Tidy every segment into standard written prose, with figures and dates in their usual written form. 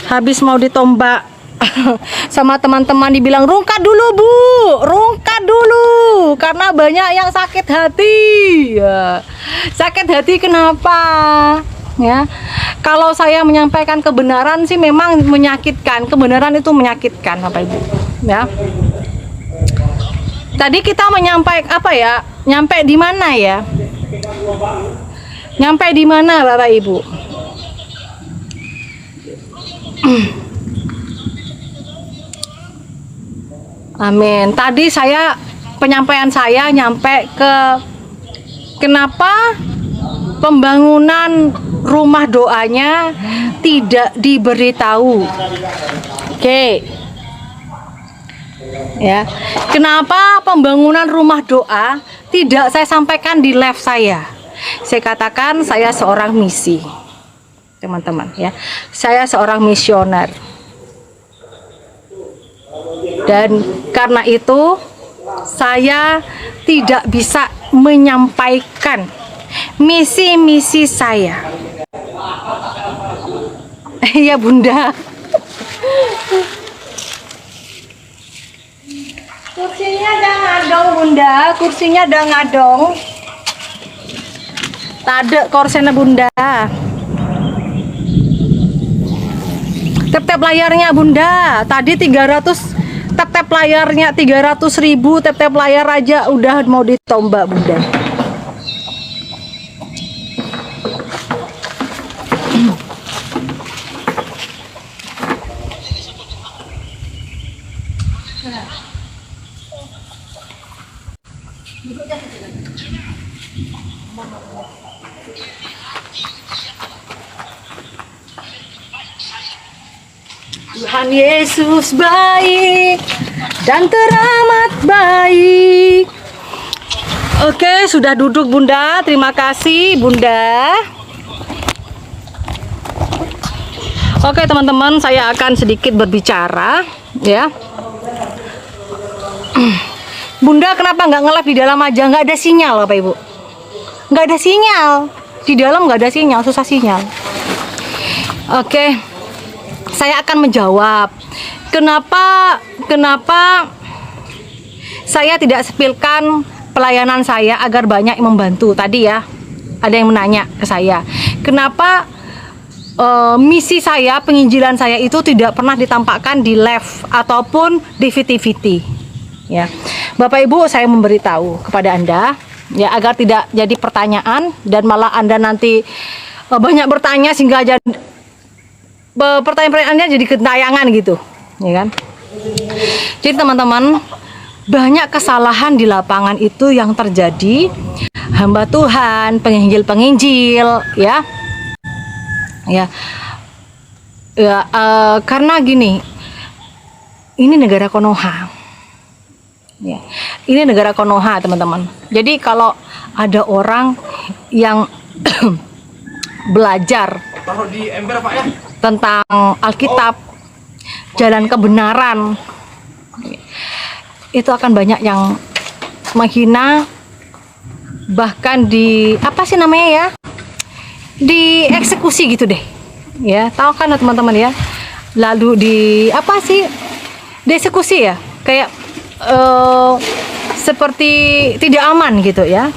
habis mau ditombak sama teman-teman, dibilang rungkat dulu Bu, rungkat dulu, karena banyak yang sakit hati ya. Sakit hati kenapa ya? Kalau saya menyampaikan kebenaran sih memang menyakitkan, kebenaran itu menyakitkan Bapak Ibu ya. Tadi kita menyampaikan apa ya? Nyampe di mana ya? Nyampe di mana Bapak Ibu? Amin. Tadi penyampaian saya nyampe ke kenapa pembangunan rumah doanya tidak diberitahu. Oke. Ya. Kenapa pembangunan rumah doa tidak saya sampaikan di live saya? Saya katakan saya seorang misi. Teman-teman ya. Saya seorang misioner. Dan karena itu saya tidak bisa menyampaikan misi-misi saya. Iya Bunda. Kursinya udah ngadong Bunda, kursinya udah ngadong. Tade korsena Bunda. Tap-tap layarnya Bunda, tadi 300 tap-tap layarnya 300.000 tap-tap layar aja udah mau ditombak Bunda. Tuhan Yesus baik dan teramat baik. Oke, sudah duduk Bunda. Terima kasih Bunda. Oke teman-teman, saya akan sedikit berbicara ya. Bunda kenapa nggak nge-live di dalam aja? Nggak ada sinyal Bapak Ibu. Nggak ada sinyal. Di dalam nggak ada sinyal, susah sinyal. Oke. Saya akan menjawab kenapa saya tidak sepilkan pelayanan saya agar banyak yang membantu. Tadi ya ada yang menanya ke saya kenapa misi saya, penginjilan saya itu tidak pernah ditampakkan di live ataupun di VT ya. Bapak Ibu, saya memberitahu kepada Anda ya agar tidak jadi pertanyaan dan malah Anda nanti banyak bertanya sehingga pertanyaan-pertanyaannya jadi gentayangan gitu ya kan. Jadi teman-teman, banyak kesalahan di lapangan itu yang terjadi. Hamba Tuhan, penginjil ya karena gini, ini negara Konoha ya, ini negara Konoha teman-teman. Jadi kalau ada orang yang belajar di ember Pak ya tentang Alkitab, jalan kebenaran, itu akan banyak yang menghina, bahkan di apa sih namanya ya, dieksekusi gitu deh ya, tahu kan teman-teman ya. Lalu di apa sih, dieksekusi ya, kayak seperti tidak aman gitu ya.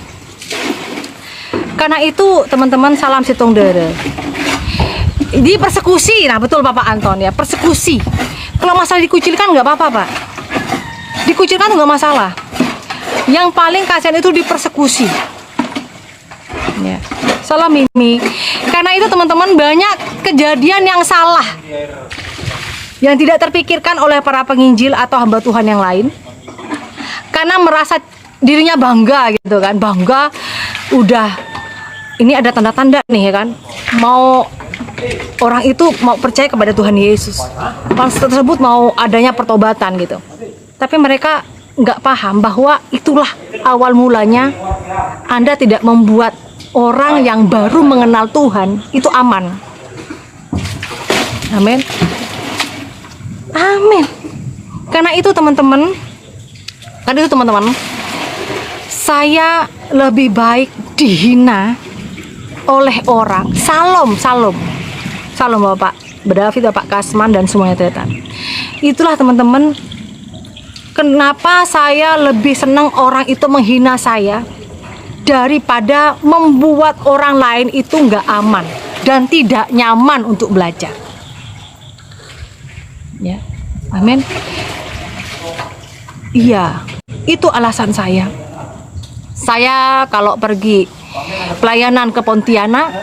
Karena itu teman-teman, salam situng dere, di persekusi. Nah betul Bapak Anton ya, persekusi. Kalau masalah dikucilkan nggak apa-apa Pak, dikucilkan nggak masalah. Yang paling kasihan itu dipersekusi ya. Salam Mimi. Karena itu teman-teman, banyak kejadian yang salah yang tidak terpikirkan oleh para penginjil atau hamba Tuhan yang lain, karena merasa dirinya bangga gitu kan, bangga udah ini ada tanda-tanda nih ya kan, mau orang itu mau percaya kepada Tuhan Yesus, pas tersebut mau adanya pertobatan gitu. Tapi mereka nggak paham bahwa itulah awal mulanya Anda tidak membuat orang yang baru mengenal Tuhan itu aman. Amin. Amin. Karena itu teman-teman, saya lebih baik dihina oleh orang. Salam Bapak. David, Bapak Kasman, dan semuanya ternyata. Itulah teman-teman, kenapa saya lebih senang orang itu menghina saya daripada membuat orang lain itu nggak aman dan tidak nyaman untuk belajar. Ya, amin. Iya, itu alasan saya. Saya kalau pergi pelayanan ke Pontianak,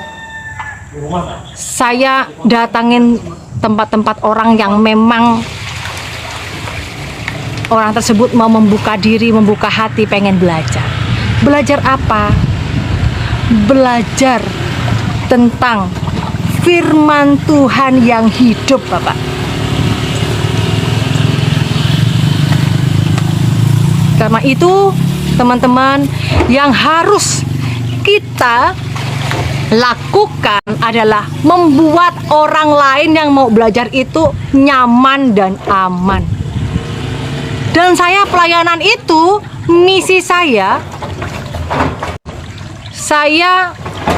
saya datangin tempat-tempat orang yang memang orang tersebut mau membuka diri, membuka hati, pengen belajar. Belajar apa? Belajar tentang firman Tuhan yang hidup, Bapak. Karena itu, teman-teman, yang harus kita lakukan adalah membuat orang lain yang mau belajar itu nyaman dan aman. Dan saya pelayanan itu, misi saya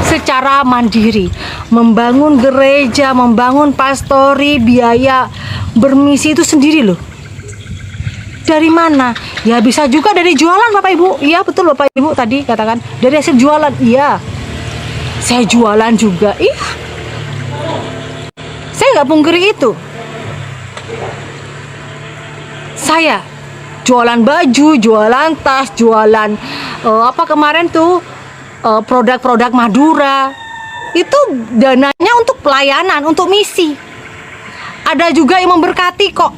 secara mandiri membangun gereja, membangun pastori, biaya bermisi itu sendiri loh. Dari mana? Ya bisa juga dari jualan, Bapak Ibu. Iya betul, Bapak Ibu tadi katakan dari hasil jualan. Iya, saya jualan juga. Iya, saya nggak pungkiri itu. Saya jualan baju, jualan tas, jualan apa kemarin tuh produk-produk Madura. Itu dananya untuk pelayanan, untuk misi. Ada juga yang memberkati kok.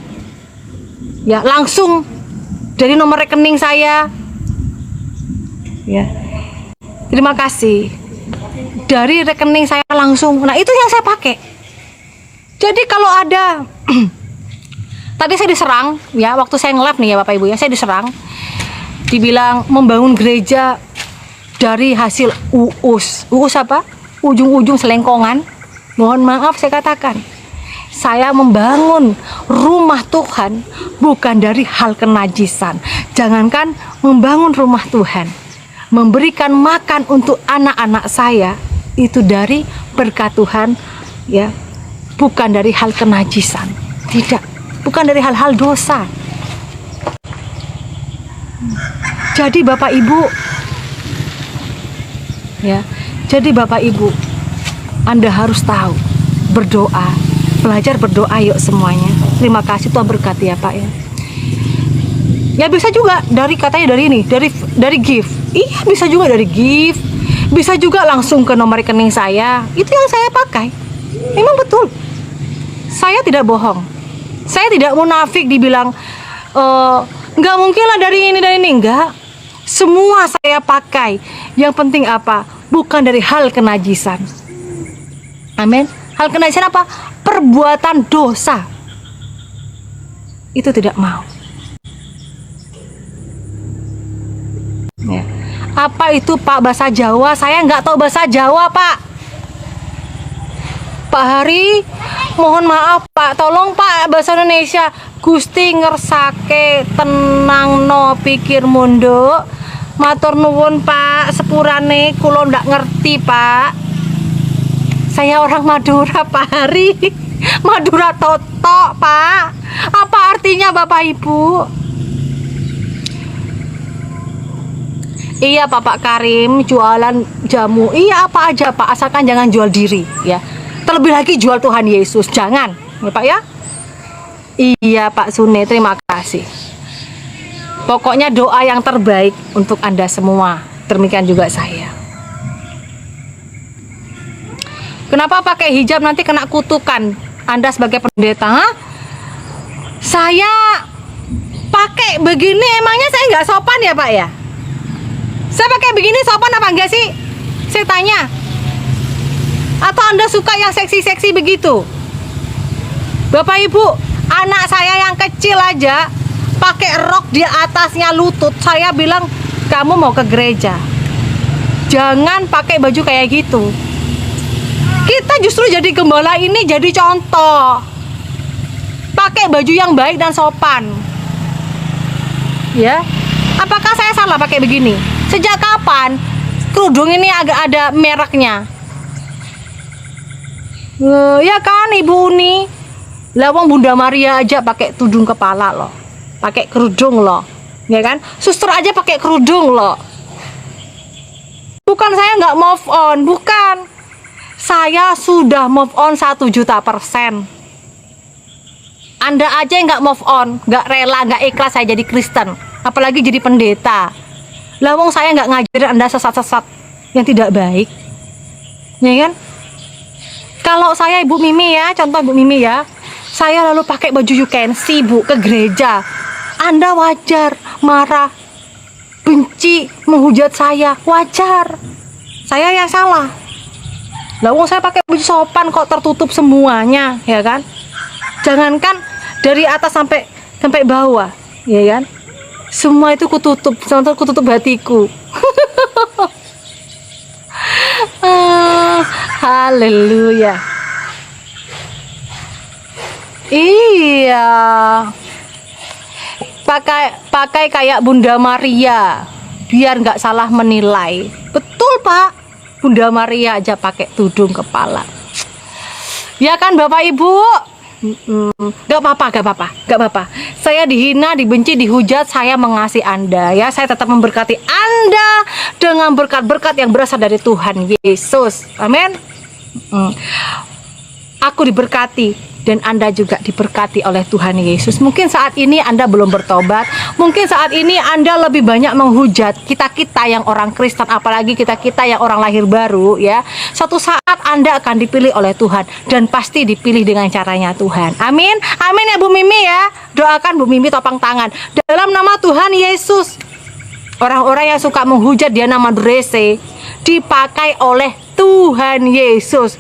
Ya, langsung dari nomor rekening saya. Ya. Terima kasih. Dari rekening saya langsung. Nah, itu yang saya pakai. Jadi kalau ada tadi saya diserang, ya, waktu saya nge-live nih ya Bapak Ibu ya, saya diserang. Dibilang membangun gereja dari hasil uus. Uus apa? Ujung-ujung selengkongan. Mohon maaf saya katakan. Saya membangun rumah Tuhan bukan dari hal kenajisan. Jangankan membangun rumah Tuhan, memberikan makan untuk anak-anak saya itu dari berkat Tuhan, ya, bukan dari hal kenajisan. Tidak, bukan dari hal-hal dosa. Jadi Bapak Ibu, ya, jadi Bapak Ibu, Anda harus tahu, berdoa. Belajar berdoa yuk semuanya. Terima kasih, Tuhan berkati ya Pak ya. Ya bisa juga dari katanya dari ini, dari gift. Iya bisa juga dari gift. Bisa juga langsung ke nomor rekening saya. Itu yang saya pakai. Memang betul. Saya tidak bohong. Saya tidak munafik dibilang nggak mungkin lah dari ini dan ini. Enggak. Semua saya pakai. Yang penting apa? Bukan dari hal kenajisan. Amin. Hal kenajisan apa? Perbuatan dosa. Itu tidak mau. Ya. Apa itu Pak bahasa Jawa? Saya nggak tahu bahasa Jawa Pak. Pak Hari, mohon maaf Pak, tolong Pak bahasa Indonesia. Gusti ngersake tenang no pikir mundo. Matur nuwun Pak, sepurane kula ndak ngerti Pak. Saya orang Madura Pak Hari. Madura totok Pak. Apa artinya Bapak Ibu? Iya Bapak Karim, jualan jamu. Iya apa aja Pak, asalkan jangan jual diri ya. Terlebih lagi jual Tuhan Yesus, jangan ya Pak ya. Iya Pak Sune, terima kasih. Pokoknya doa yang terbaik untuk Anda semua. Demikian juga saya. Kenapa pakai hijab nanti kena kutukan Anda sebagai pendeta? Ha? Saya pakai begini emangnya saya nggak sopan ya Pak ya? Saya pakai begini sopan apa enggak sih? Saya tanya. Atau Anda suka yang seksi-seksi begitu? Bapak Ibu, anak saya yang kecil aja pakai rok di atasnya lutut. Saya bilang, kamu mau ke gereja, jangan pakai baju kayak gitu. Kita justru jadi gembala ini jadi contoh. Pakai baju yang baik dan sopan. Ya. Apakah saya salah pakai begini? Sejak kapan kerudung ini agak ada mereknya? Ya kan Ibu Uni. Lawang Bunda Maria aja pakai tudung kepala loh, pakai kerudung loh, ya kan? Suster aja pakai kerudung loh. Bukan saya nggak move on, bukan. Saya sudah move on 1.000.000%. Anda aja yang nggak move on, nggak rela, nggak ikhlas saya jadi Kristen, apalagi jadi pendeta. Lawang saya nggak ngajarin Anda sesat-sesat yang tidak baik, ya kan? Kalau saya Ibu Mimi ya, contoh Ibu Mimi ya, saya lalu pakai baju you can see Bu ke gereja. Anda wajar marah, benci, menghujat saya, wajar. Saya yang salah. Lawang saya pakai baju sopan kok tertutup semuanya, ya kan? Jangankan dari atas sampai bawah, ya kan? Semua itu kututup, sampai kututup hatiku. Haleluya. Iya. Pakai kayak Bunda Maria biar nggak salah menilai. Betul, Pak. Bunda Maria aja pakai tudung kepala. Ya kan Bapak Ibu? Gak apa-apa. Saya dihina, dibenci, dihujat, saya mengasihi Anda ya. Saya tetap memberkati Anda dengan berkat-berkat yang berasal dari Tuhan Yesus. Amin. Aku diberkati dan Anda juga diberkati oleh Tuhan Yesus. Mungkin saat ini Anda belum bertobat, mungkin saat ini Anda lebih banyak menghujat kita yang orang Kristen, apalagi kita yang orang lahir baru ya. Suatu saat Anda akan dipilih oleh Tuhan dan pasti dipilih dengan caranya Tuhan. Amin. Amin ya Bu Mimi ya. Doakan Bu Mimi topang tangan dalam nama Tuhan Yesus. Orang-orang yang suka menghujat Diana Madurese dipakai oleh Tuhan Yesus,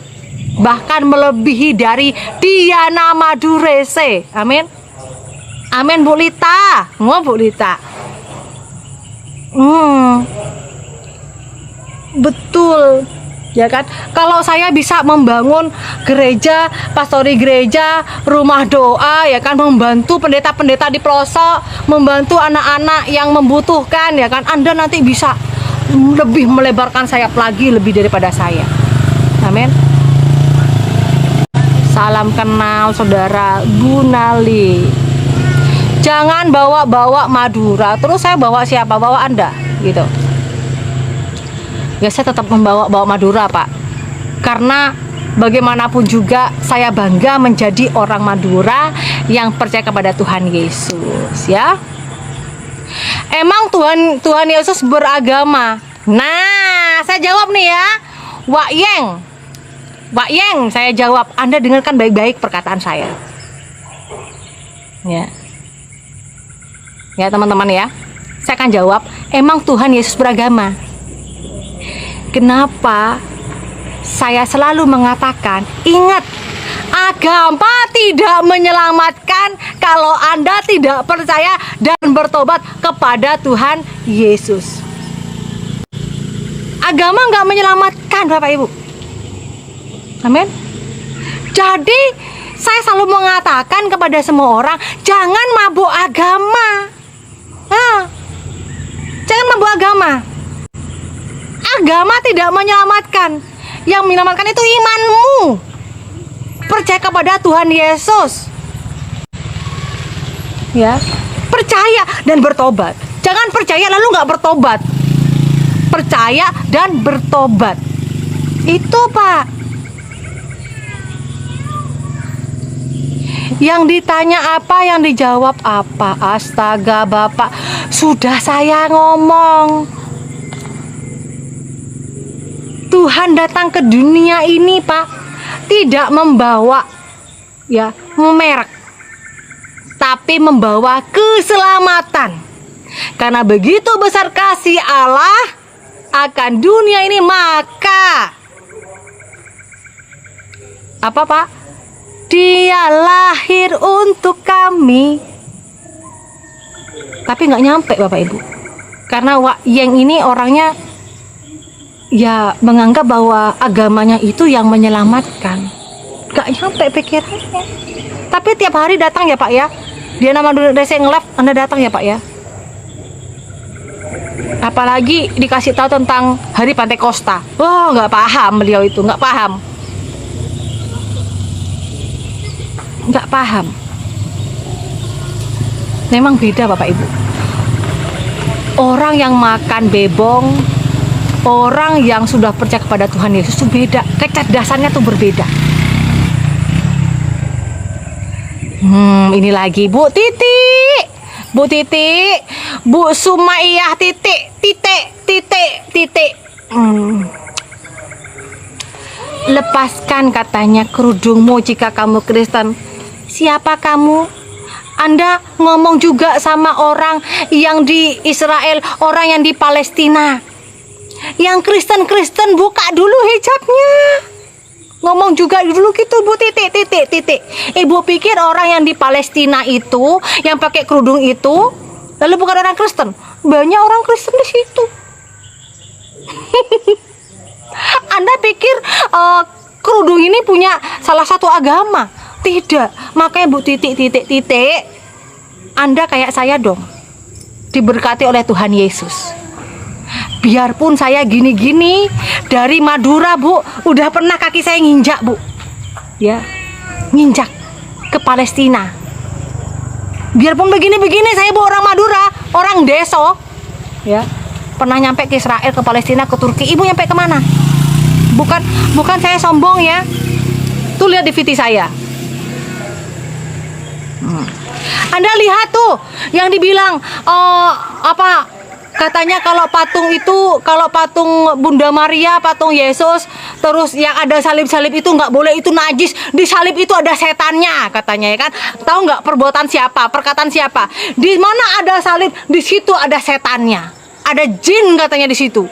bahkan melebihi dari Diana Madurese. Amin. Amin Bu Lita. Mau Bu Lita. Betul. Ya kan? Kalau saya bisa membangun gereja, pastori gereja, rumah doa, ya kan, membantu pendeta-pendeta di pelosok, membantu anak-anak yang membutuhkan, ya kan, Anda nanti bisa lebih melebarkan sayap lagi lebih daripada saya. Amin. Salam kenal saudara Gunali. Jangan bawa-bawa Madura. Terus saya bawa siapa? Bawa Anda gitu. Ya saya tetap bawa Madura Pak. Karena bagaimanapun juga saya bangga menjadi orang Madura yang percaya kepada Tuhan Yesus ya. Emang Tuhan Yesus beragama? Nah, saya jawab nih ya. Wak Yeng, saya jawab. Anda dengarkan baik-baik perkataan saya. Ya teman-teman ya. Saya akan jawab, emang Tuhan Yesus beragama? Kenapa saya selalu mengatakan, ingat, agama tidak menyelamatkan kalau Anda tidak percaya dan bertobat kepada Tuhan Yesus. Agama nggak menyelamatkan Bapak Ibu. Amin. Jadi saya selalu mengatakan kepada semua orang, jangan mabuk agama. Jangan mabuk agama. Agama tidak menyelamatkan. Yang menyelamatkan itu imanmu. Percaya kepada Tuhan Yesus. Ya, percaya dan bertobat. Jangan percaya lalu nggak bertobat. Percaya dan bertobat. Itu Pak. Yang ditanya apa, yang dijawab apa. Astaga Bapak, sudah saya ngomong. Tuhan datang ke dunia ini Pak, tidak membawa ya merek, tapi membawa keselamatan. Karena begitu besar kasih Allah akan dunia ini, maka apa Pak? Dia lahir untuk kami. Tapi nggak nyampe Bapak Ibu. Karena Wak Yeng ini orangnya ya menganggap bahwa agamanya itu yang menyelamatkan. Nggak nyampe pikirannya. Tapi tiap hari datang ya Pak ya. Dia nama Desa nge-live, Anda datang ya Pak ya. Apalagi dikasih tahu tentang hari Pantekosta. Wah, nggak paham beliau itu, nggak paham. nggak paham. Memang beda Bapak Ibu. Orang yang makan bebong, orang yang sudah percaya kepada Tuhan Yesus itu beda. Kecerdasannya tuh berbeda. Ini lagi Bu Titi, Bu Titi, Bu Sumaiyah titik. Lepaskan katanya kerudungmu jika kamu Kristen. Siapa kamu? Anda ngomong juga sama orang yang di Israel, orang yang di Palestina. Yang Kristen buka dulu hijabnya. Ngomong juga dulu gitu Bu titik. Ibu pikir orang yang di Palestina itu, yang pakai kerudung itu, lalu bukan orang Kristen? Banyak orang Kristen di situ. Anda pikir kerudung ini punya salah satu agama? Tidak. Makanya Bu titik. Anda kayak saya dong, diberkati oleh Tuhan Yesus. Biarpun saya gini-gini dari Madura Bu, udah pernah kaki saya nginjak Bu, ya, nginjak ke Palestina. Biarpun begini-begini saya Bu, orang Madura, orang Deso, ya, pernah nyampe ke Israel, ke Palestina, ke Turki. Ibu nyampe kemana? Bukan saya sombong ya. Tuh lihat di VT saya. Anda lihat tuh yang dibilang katanya kalau patung Bunda Maria, patung Yesus, terus yang ada salib-salib itu nggak boleh, itu najis. Di salib itu ada setannya katanya, ya kan? Tahu nggak perbuatan siapa, perkataan siapa? Di mana ada salib, di situ ada setannya, ada jin katanya di situ.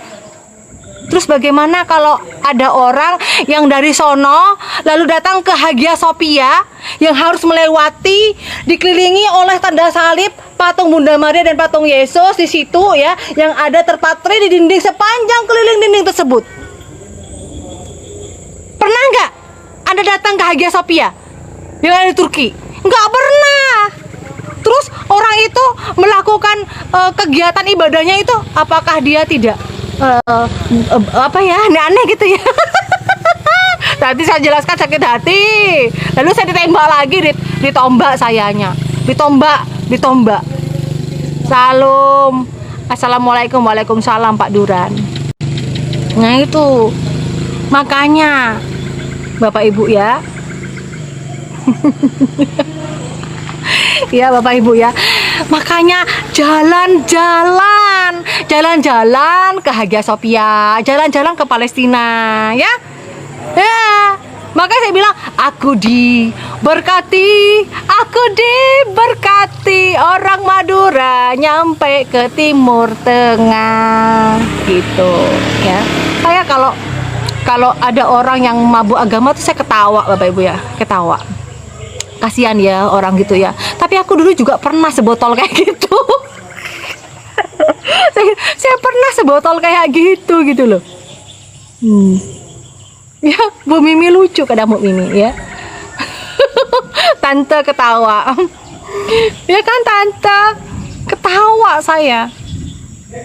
Terus bagaimana kalau ada orang yang dari sono lalu datang ke Hagia Sophia yang harus melewati, dikelilingi oleh tanda salib, patung Bunda Maria dan patung Yesus di situ ya, yang ada terpatri di dinding sepanjang keliling dinding tersebut. Pernah nggak Anda datang ke Hagia Sophia yang ada di Turki? Nggak pernah. Terus orang itu melakukan kegiatan ibadahnya itu, apakah dia tidak aneh gitu ya? Tadi saya jelaskan sakit hati, lalu saya ditembak lagi, ditombak sayanya, ditombak. Salam, assalamualaikum, waalaikumsalam Pak Duran. Nah itu makanya Bapak Ibu ya. Ya Bapak Ibu ya, makanya jalan-jalan ke Hagia Sophia, jalan-jalan ke Palestina ya. Ya, makanya saya bilang aku diberkati orang Madura nyampe ke Timur Tengah gitu ya. Saya kalau ada orang yang mabuk agama tuh saya ketawa Bapak Ibu ya, ketawa. Kasihan ya orang gitu ya. Tapi aku dulu juga pernah sebotol kayak gitu. saya pernah sebotol kayak gitu loh. Ya, Bu Mimi lucu kadang Bu Mimi ya. Tante ketawa. Ya kan Tante? Ketawa saya.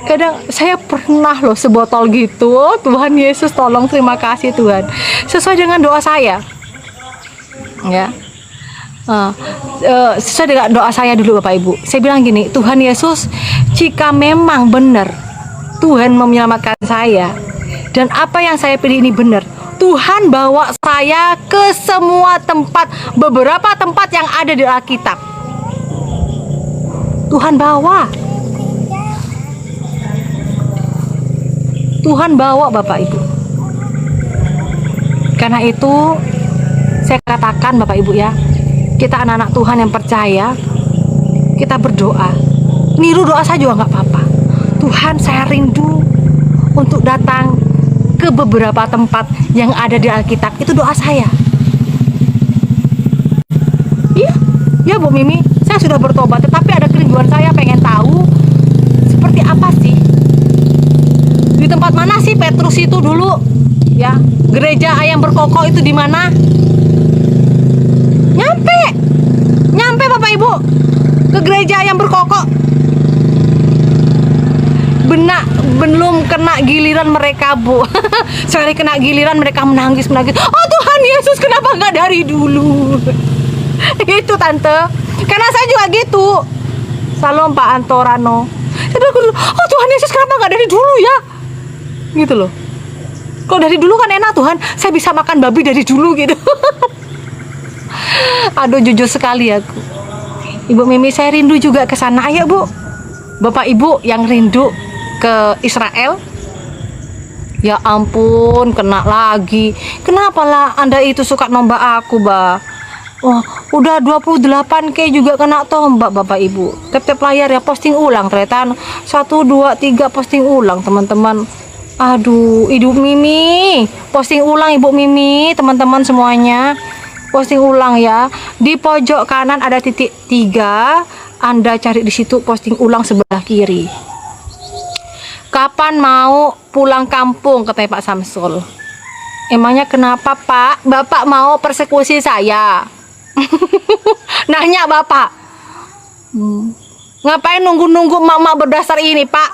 Kadang saya pernah loh sebotol gitu. Oh, Tuhan Yesus tolong, terima kasih Tuhan. Sesuai dengan doa saya. Ya. Sesuai dengan doa saya dulu Bapak Ibu. Saya bilang gini, Tuhan Yesus, jika memang benar Tuhan menyelamatkan saya dan apa yang saya pilih ini benar, Tuhan bawa saya ke semua tempat, beberapa tempat yang ada di Alkitab. Tuhan bawa Bapak Ibu. Karena itu saya katakan Bapak Ibu ya, kita anak-anak Tuhan yang percaya, kita berdoa, niru doa saya juga nggak apa-apa. Tuhan, saya rindu untuk datang ke beberapa tempat yang ada di Alkitab. Itu doa saya. Iya Bu Mimi, saya sudah bertobat, tetapi ada kerinduan, saya pengen tahu seperti apa sih, di tempat mana sih Petrus itu dulu ya, gereja ayam berkokok itu di mana? Nyampe Bapak Ibu ke gereja yang berkokok, belum kena giliran mereka Bu. Sekali kena giliran mereka menangis. Oh Tuhan Yesus, kenapa nggak dari dulu? Itu tante, karena saya juga gitu. Salam Pak Antorano. Tapi aku dulu, oh Tuhan Yesus kenapa nggak dari dulu ya? Gitu loh. Kalau dari dulu kan enak Tuhan, saya bisa makan babi dari dulu gitu. Aduh jujur sekali aku. Ibu Mimi saya rindu juga ke sana. Ayo Bu, Bapak Ibu yang rindu ke Israel. Ya ampun, kena lagi. Kenapa lah Anda itu suka nombak aku, Bah? Wah, udah 28K juga kena tombak Bapak Ibu. Tap-tap layar ya, posting ulang ternyata 1, 2, 3 posting ulang teman-teman. Aduh, Ibu Mimi, posting ulang Ibu Mimi, teman-teman semuanya. Posting ulang ya. Di pojok kanan ada titik 3. Anda cari di situ, posting ulang sebelah kiri. Kapan mau pulang kampung, katanya Pak Samsul. Emangnya kenapa Pak? Bapak mau persekusi saya? Nanya Bapak. Ngapain nunggu-nunggu mak-mak berdasar ini Pak?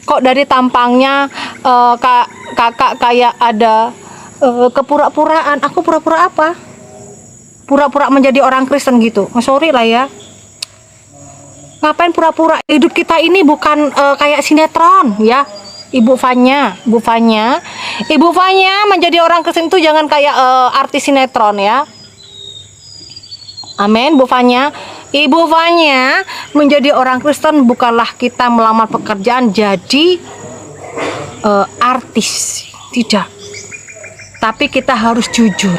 Kok dari tampangnya kakak kayak ada kepura-puraan. Aku pura-pura apa? Pura-pura menjadi orang Kristen gitu. Sorry lah ya. Ngapain pura-pura? Hidup kita ini bukan kayak sinetron ya. Ibu Fanya menjadi orang Kristen itu jangan kayak artis sinetron ya. Amin, Bu Fanya. Ibu Fanya menjadi orang Kristen bukanlah kita melamar pekerjaan jadi artis, tidak. Tapi kita harus jujur.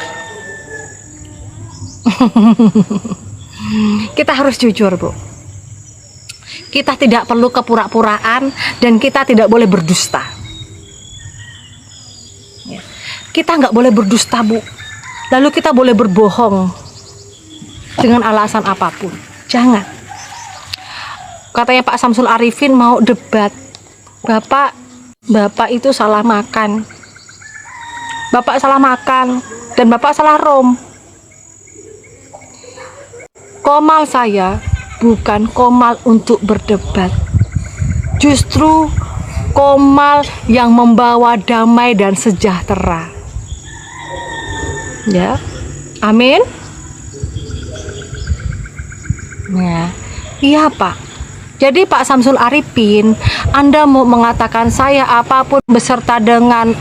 Kita harus jujur, Bu. Kita tidak perlu kepura-puraan dan kita tidak boleh berdusta. Kita nggak boleh berdusta, Bu. Lalu kita boleh berbohong dengan alasan apapun. Jangan. Katanya Pak Samsul Arifin mau debat. Bapak itu salah makan. Bapak salah makan dan Bapak salah rom. Komal saya bukan komal untuk berdebat. Justru komal yang membawa damai dan sejahtera. Ya. Amin. Ya. Iya, Pak. Jadi Pak Samsul Arifin, Anda mau mengatakan saya apapun beserta dengan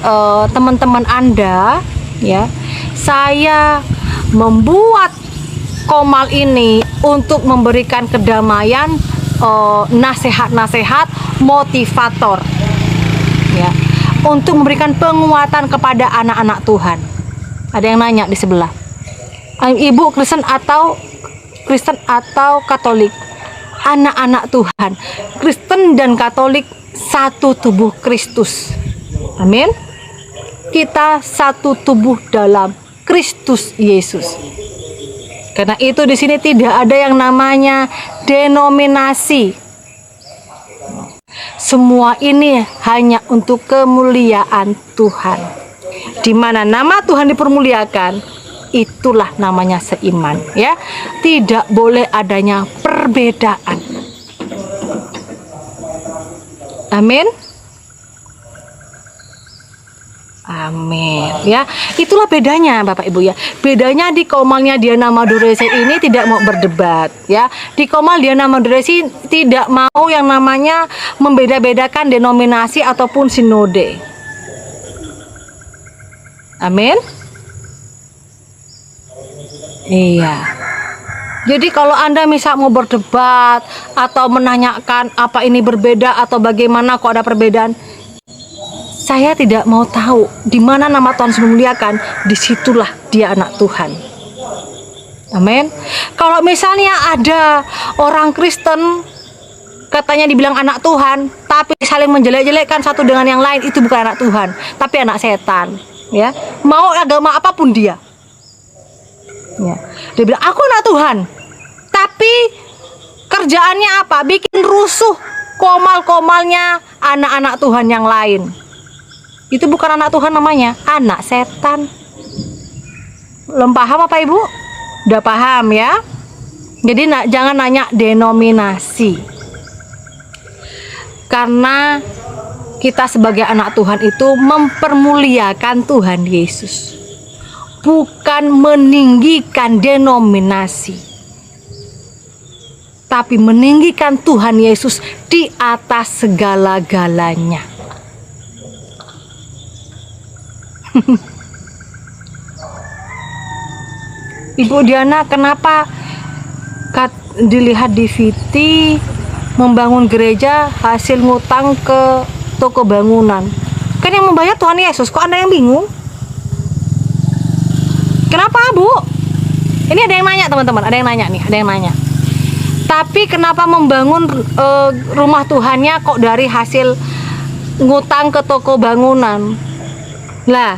teman-teman Anda, ya. Saya membuat komal ini untuk memberikan kedamaian, nasihat-nasihat motivator ya, untuk memberikan penguatan kepada anak-anak Tuhan. Ada yang nanya di sebelah, Ibu Kristen atau Katolik? Anak-anak Tuhan, Kristen dan Katolik satu tubuh Kristus. Amin. Kita satu tubuh dalam Kristus Yesus. Karena itu di sini tidak ada yang namanya denominasi. Semua ini hanya untuk kemuliaan Tuhan. Di mana nama Tuhan dipermuliakan, itulah namanya seiman, ya. Tidak boleh adanya perbedaan. Amin. Amin ya, itulah bedanya Bapak Ibu ya. Bedanya di komalnya Diana Maduresi ini tidak mau berdebat ya. Di komal Diana Maduresi tidak mau yang namanya membeda-bedakan denominasi ataupun sinode. Amin. Iya. Jadi kalau Anda misal mau berdebat atau menanyakan apa ini berbeda atau bagaimana kok ada perbedaan, saya tidak mau tahu di mana nama Tuhan dimuliakan, disitulah dia anak Tuhan. Amin. Kalau misalnya ada orang Kristen katanya dibilang anak Tuhan, tapi saling menjelek-jelekkan satu dengan yang lain, itu bukan anak Tuhan, tapi anak setan. Ya, mau agama apapun dia. Ya. Dia bilang aku anak Tuhan, tapi kerjaannya apa? Bikin rusuh komal-komalnya anak-anak Tuhan yang lain. Itu bukan anak Tuhan namanya, anak setan. Belum paham apa Ibu? Udah paham ya? Jadi jangan nanya denominasi. Karena kita sebagai anak Tuhan itu mempermuliakan Tuhan Yesus, bukan meninggikan denominasi, tapi meninggikan Tuhan Yesus di atas segala-galanya. Ibu Diana, kenapa dilihat di VT membangun gereja hasil ngutang ke toko bangunan? Kan yang membayar Tuhan Yesus, kok Anda yang bingung? Kenapa, Bu? Ini ada yang nanya, teman-teman, ada yang nanya nih, ada yang nanya. Tapi kenapa membangun rumah Tuhannya kok dari hasil ngutang ke toko bangunan? Lah,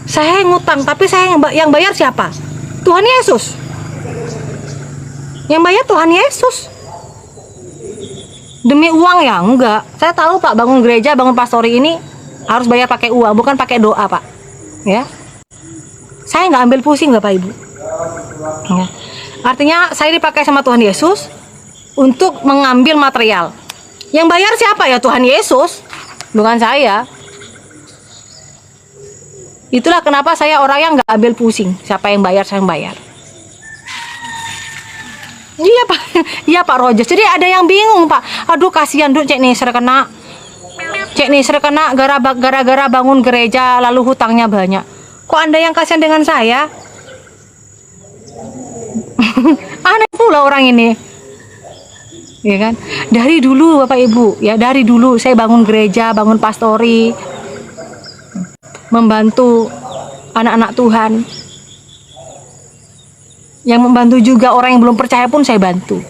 saya ngutang, tapi saya yang bayar siapa? Tuhan Yesus. Yang bayar Tuhan Yesus. Demi uang ya? Enggak. Saya tahu Pak, bangun gereja, bangun pastori ini harus bayar pakai uang, bukan pakai doa, Pak. Ya. Saya nggak ambil pusing, Bapak Ibu. Ya. Artinya saya dipakai sama Tuhan Yesus untuk mengambil material. Yang bayar siapa ya? Tuhan Yesus, bukan saya. Itulah kenapa saya orang yang nggak ambil pusing. Siapa yang bayar, saya yang bayar. Iya Pak, iya Pak Rojas. Jadi ada yang bingung Pak. Aduh kasihan Duk, Cek Nisr kena. Cek Nisr kena gara-gara bangun gereja lalu hutangnya banyak. Kok Anda yang kasihan dengan saya? Aneh pula orang ini. Ya kan? Dari dulu Bapak Ibu, ya dari dulu saya bangun gereja, bangun pastori, membantu anak-anak Tuhan. Yang membantu juga orang yang belum percaya pun saya bantu.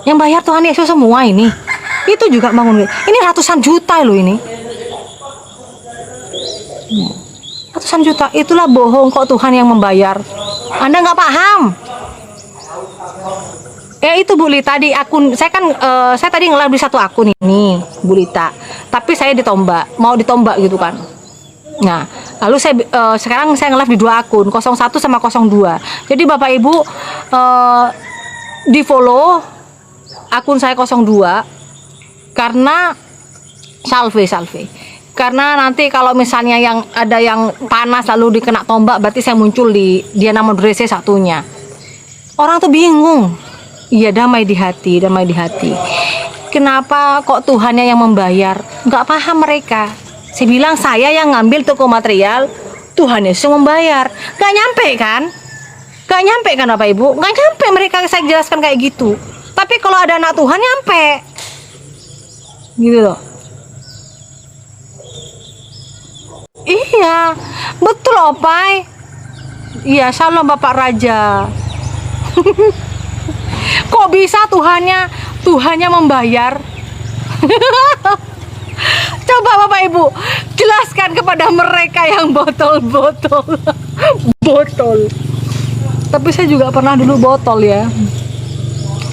Yang bayar Tuhan Yesus semua ini. Itu juga bangun gereja. Ini ratusan juta loh ini. Ratusan juta, itulah bohong kok Tuhan yang membayar. Anda nggak paham. Itu Bu Lita di akun saya kan saya tadi nge-live di satu akun ini Bu Lita, tapi saya ditombak, mau ditombak gitu kan. Nah, lalu saya sekarang saya nge-live di dua akun, 01 sama 02. Jadi Bapak Ibu di follow akun saya 02 karena salve. Karena nanti kalau misalnya yang ada yang panas lalu dikena tombak, berarti saya muncul di Diana Modrese satunya. Orang tuh bingung. Iya, damai di hati. Kenapa kok Tuhannya yang membayar? Nggak paham mereka. Saya bilang saya yang ngambil toko material, Tuhan Yesus yang membayar. Nggak nyampe kan? Nggak nyampe kan Bapak Ibu? Nggak nyampe mereka saya jelaskan kayak gitu. Tapi kalau ada anak Tuhan nyampe. Gitu loh. Iya, betul Opai. Iya, shalom Bapak Raja. Kok bisa Tuhannya membayar? Coba Bapak Ibu jelaskan kepada mereka yang botol. Tapi saya juga pernah dulu botol ya.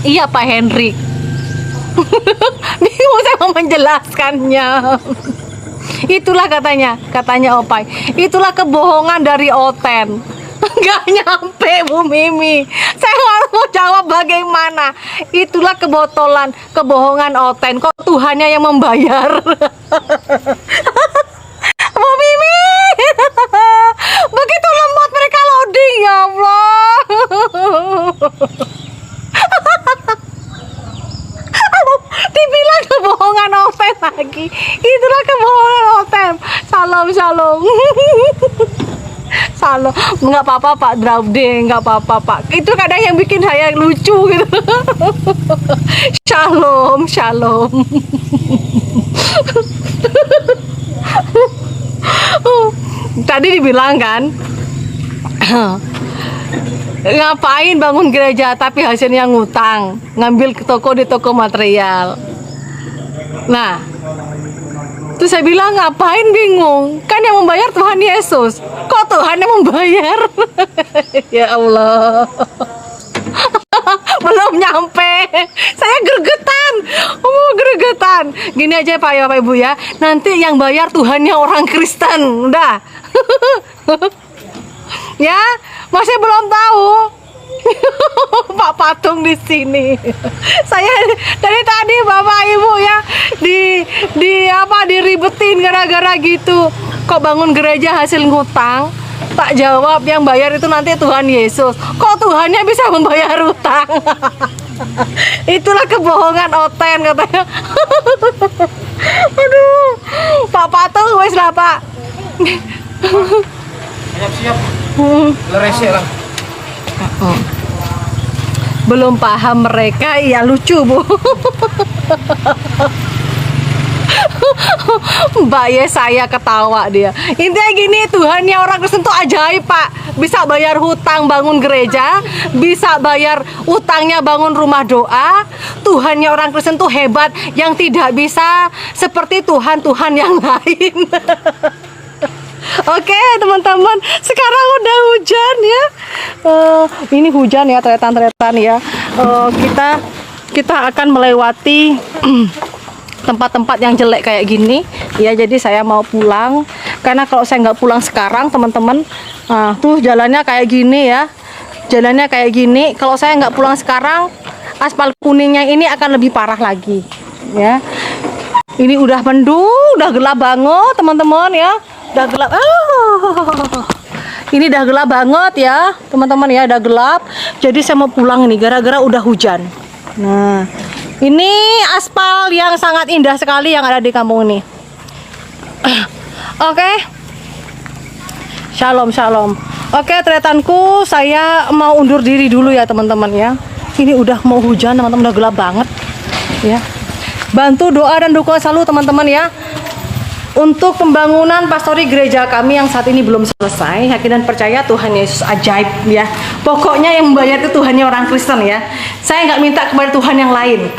Iya Pak Henry. Bingung saya mau menjelaskannya. Itulah katanya Opai. Itulah kebohongan dari Oten. Nggak nyampe Bu Mimi. Saya harus mau jawab bagaimana. Itulah kebohongan Oten. Kok Tuhannya yang membayar? Bu Mimi. Begitu lemot mereka loading, ya Allah. Dibilang kebohongan Oten lagi. Itulah kebohongan Oten. Shalom. Salah, nggak apa-apa Pak Drauding, nggak apa-apa Pak. Itu kadang yang bikin saya lucu gitu. Shalom. Tadi dibilang kan, ngapain bangun gereja tapi hasilnya ngutang, ngambil ke toko di toko material. Nah, terus saya bilang ngapain bingung, kan yang membayar Tuhan Yesus. Kok Tuhan yang membayar? Ya Allah. Belum nyampe. Saya gregetan. Gregetan. Gini aja Pak ya Bapak Ibu ya. Nanti yang bayar Tuhannya orang Kristen. Udah. Ya, masih belum tahu. Pak Patung di sini. Saya dari tadi Bapak Ibu ya diribetin gara-gara gitu. Kok bangun gereja hasil ngutang? Tak jawab, yang bayar itu nanti Tuhan Yesus. Kok Tuhannya bisa membayar utang? Itulah kebohongan Oten katanya. Aduh, Pak Patung wes lah Pak. Siap-siap. Leresek lah. Belum paham mereka, ya lucu Bu. Mbak ya, saya ketawa dia. Intinya gini, Tuhannya orang Kristen tuh ajaib Pak. Bisa bayar hutang bangun gereja, bisa bayar utangnya bangun rumah doa. Tuhannya orang Kristen tuh hebat, yang tidak bisa seperti Tuhan-Tuhan yang lain. Oke teman-teman, sekarang udah hujan ya. Ini hujan ya, tretan-tretan ya. Kita akan melewati tempat-tempat yang jelek kayak gini ya. Jadi saya mau pulang, karena kalau saya nggak pulang sekarang teman-teman, tuh jalannya kayak gini ya, jalannya kayak gini. Kalau saya nggak pulang sekarang, aspal kuningnya ini akan lebih parah lagi ya. Ini udah mendung, udah gelap banget teman-teman ya, udah gelap. Ini udah gelap banget ya teman-teman ya, udah gelap. Jadi saya mau pulang ini gara-gara udah hujan. Nah, ini aspal yang sangat indah sekali yang ada di kampung ini. Oke. Shalom, shalom. Oke, tretanku, saya mau undur diri dulu ya teman-teman ya. Ini udah mau hujan teman-teman, udah gelap banget ya. Bantu doa dan dukungan selalu teman-teman ya, untuk pembangunan pastori gereja kami yang saat ini belum selesai. Yakin dan percaya Tuhan Yesus ajaib ya. Pokoknya yang membayar itu Tuhannya orang Kristen ya. Saya nggak minta kepada Tuhan yang lain.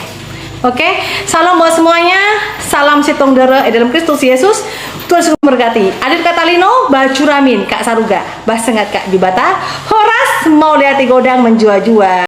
Oke, salam buat semuanya. Salam sitong dere dalam Kristus Yesus. Tuhan Yesus memberkati. Adit Katalino, Bacuramin, Kak Saruga, Basengat Kak Bibata, Horas mau lihat godang menjua-jua.